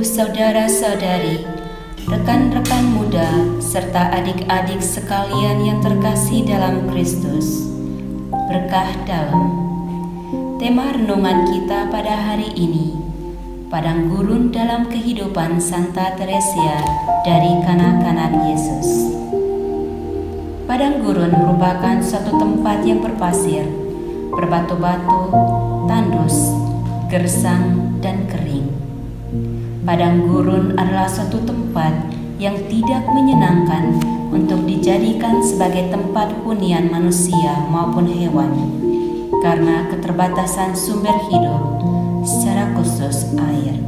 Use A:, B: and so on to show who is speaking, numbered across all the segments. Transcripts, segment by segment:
A: saudara-saudari, rekan-rekan muda, serta adik-adik sekalian yang terkasih dalam Kristus, berkah dalam. Tema renungan kita pada hari ini, padang gurun dalam kehidupan Santa Teresia dari kanak-kanak Yesus. Padang gurun merupakan suatu tempat yang berpasir, berbatu-batu, tandus, gersang, dan kering. Padang gurun adalah suatu tempat yang tidak menyenangkan untuk dijadikan sebagai tempat hunian manusia maupun hewan, karena keterbatasan sumber hidup, secara khusus air.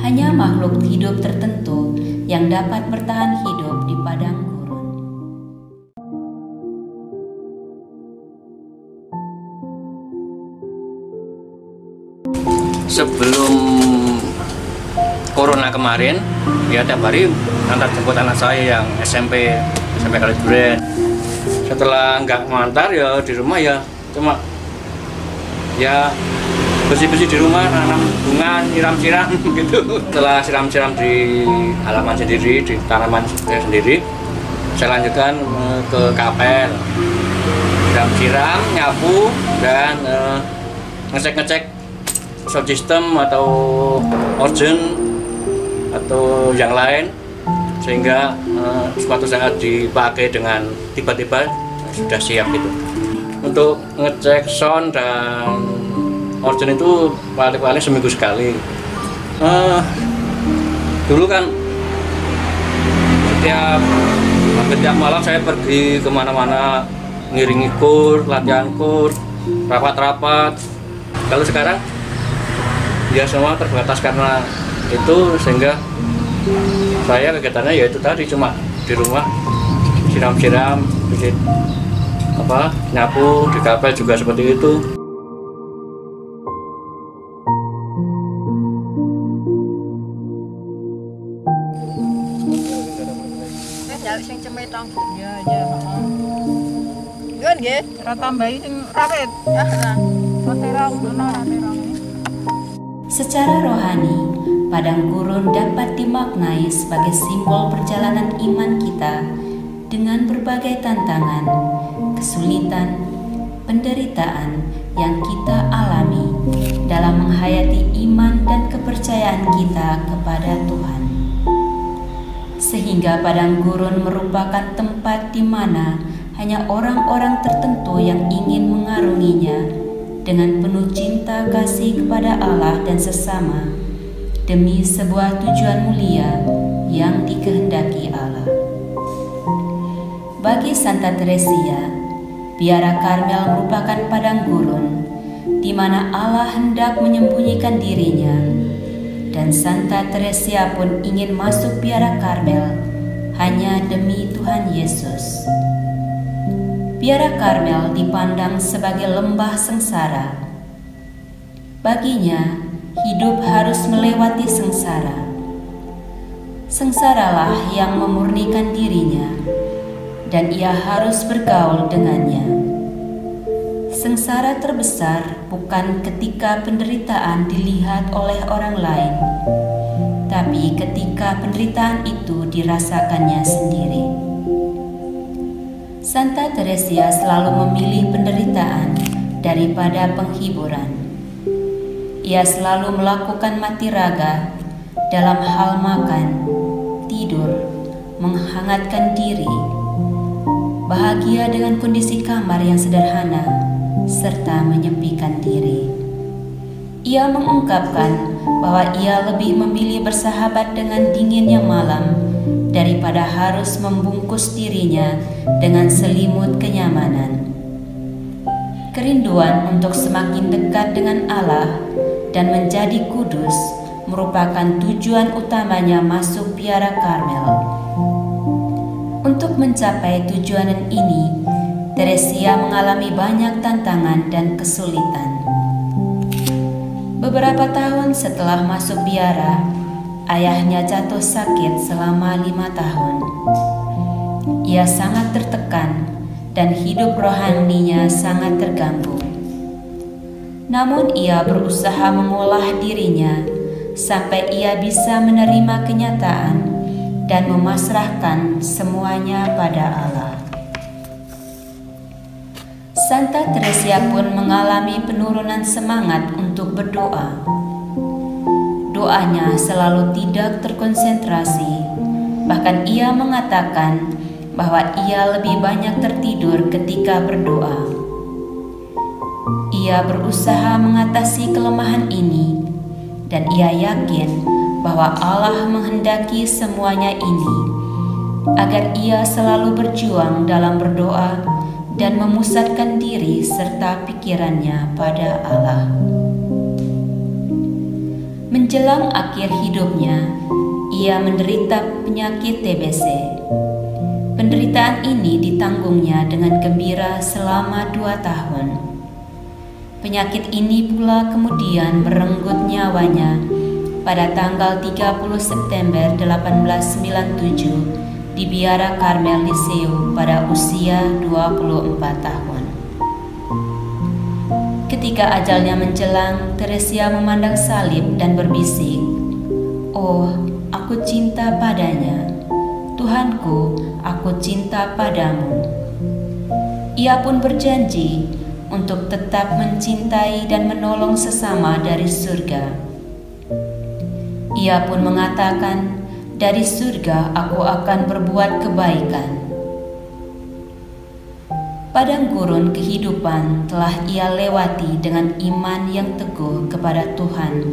A: Hanya makhluk hidup tertentu yang dapat bertahan hidup di padang gurun.
B: Sebelum corona kemarin, ya tiap hari antar jemput anak saya yang SMP Kaliduren. Setelah nggak ngantar ya di rumah ya cuma ya bersih-bersih di rumah, nanam bunga, siram-siram gitu. Setelah siram-siram di halaman sendiri, di tanaman saya sendiri, saya lanjutkan ke kapel, siram-siram, nyapu, dan ngecek-ngecek sound system atau organ atau yang lain, sehingga suatu saat dipakai dengan tiba-tiba sudah siap gitu. Untuk ngecek sound dan organ itu paling-paling seminggu sekali. Dulu kan setiap malam saya pergi kemana-mana, ngiringi kur, latihan kur, rapat-rapat. Kalau sekarang ya semua terbatas karena itu, sehingga saya kegiatannya ya itu tadi, cuma di rumah siram-siram, nyapu, di kapel juga seperti itu.
C: Sing cemetong. Ya. Gun nggih, ora tambahi sing rawit. Heeh. Terong.
A: Secara rohani, padang gurun dapat dimaknai sebagai simbol perjalanan iman kita dengan berbagai tantangan, kesulitan, penderitaan yang kita alami dalam menghayati iman dan kepercayaan kita kepada Tuhan. Sehingga padang gurun merupakan tempat di mana hanya orang-orang tertentu yang ingin mengarunginya dengan penuh cinta kasih kepada Allah dan sesama, demi sebuah tujuan mulia yang dikehendaki Allah. Bagi Santa Teresia, Biara Karmel merupakan padang gurun di mana Allah hendak menyembunyikan dirinya, dan Santa Teresia pun ingin masuk Biara Karmel hanya demi Tuhan Yesus. Biara Karmel dipandang sebagai lembah sengsara. Baginya, hidup harus melewati sengsara. Sengsaralah yang memurnikan dirinya, dan ia harus bergaul dengannya. Sengsara terbesar bukan ketika penderitaan dilihat oleh orang lain, tapi ketika penderitaan itu dirasakannya sendiri. Santa Teresia selalu memilih penderitaan daripada penghiburan. Ia selalu melakukan mati raga dalam hal makan, tidur, menghangatkan diri, bahagia dengan kondisi kamar yang sederhana, serta menyepikan diri. Ia mengungkapkan bahwa ia lebih memilih bersahabat dengan dinginnya malam daripada harus membungkus dirinya dengan selimut kenyamanan. Kerinduan untuk semakin dekat dengan Allah dan menjadi kudus merupakan tujuan utamanya masuk Biara Karmel. Untuk mencapai tujuan ini, Teresia mengalami banyak tantangan dan kesulitan. Beberapa tahun setelah masuk biara, ayahnya jatuh sakit selama 5 tahun. Ia sangat tertekan dan hidup rohaninya sangat terganggu. Namun ia berusaha mengolah dirinya sampai ia bisa menerima kenyataan dan memasrahkan semuanya pada Allah. Santa Teresia pun mengalami penurunan semangat untuk berdoa. Doanya selalu tidak terkonsentrasi, bahkan ia mengatakan bahwa ia lebih banyak tertidur ketika berdoa. Ia berusaha mengatasi kelemahan ini, dan ia yakin bahwa Allah menghendaki semuanya ini agar ia selalu berjuang dalam berdoa dan memusatkan diri serta pikirannya pada Allah. Menjelang akhir hidupnya, ia menderita penyakit TBC. Penderitaan ini ditanggungnya dengan gembira selama 2 tahun. Penyakit ini pula kemudian merenggut nyawanya pada tanggal 30 September 1897 di Biara Karmel Liseu pada usia 24 tahun. Ketika ajalnya menjelang, Teresia memandang salib dan berbisik, "Oh, aku cinta padanya. Tuhanku, aku cinta padamu." Ia pun berjanji untuk tetap mencintai dan menolong sesama dari surga. Ia pun mengatakan, "Dari surga aku akan berbuat kebaikan." Padang gurun kehidupan telah ia lewati dengan iman yang teguh kepada Tuhan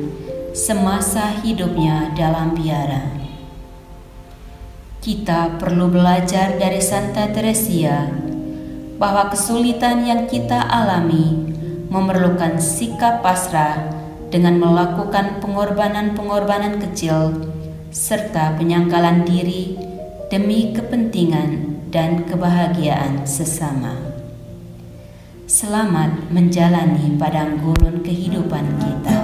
A: semasa hidupnya dalam biara. Kita perlu belajar dari Santa Teresia bahwa kesulitan yang kita alami memerlukan sikap pasrah dengan melakukan pengorbanan-pengorbanan kecil serta penyangkalan diri demi kepentingan dan kebahagiaan sesama. Selamat menjalani padang gurun kehidupan kita.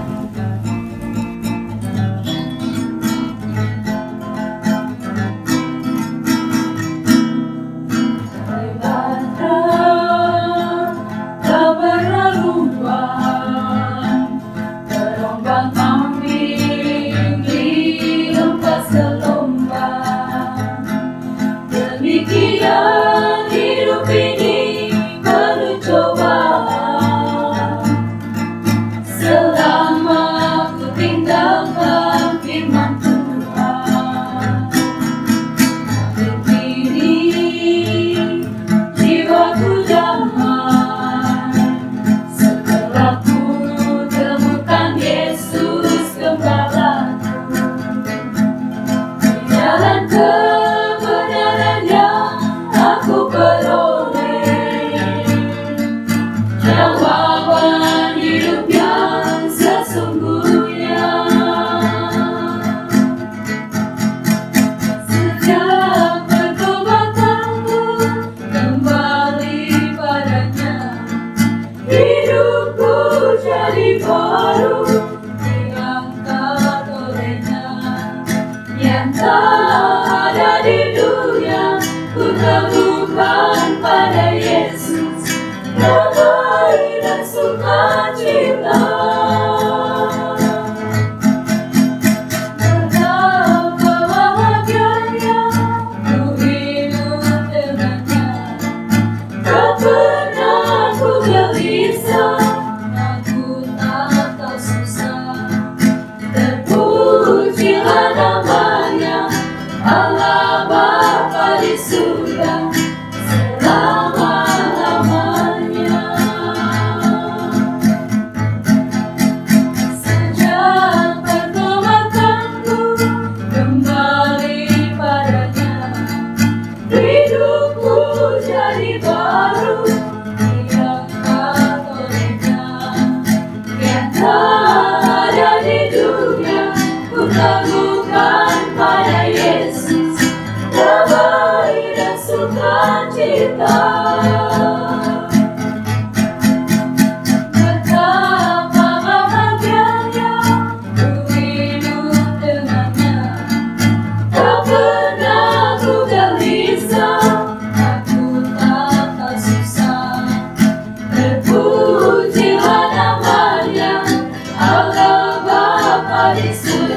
D: Terpujilah namanya, Allah Bapa di surga.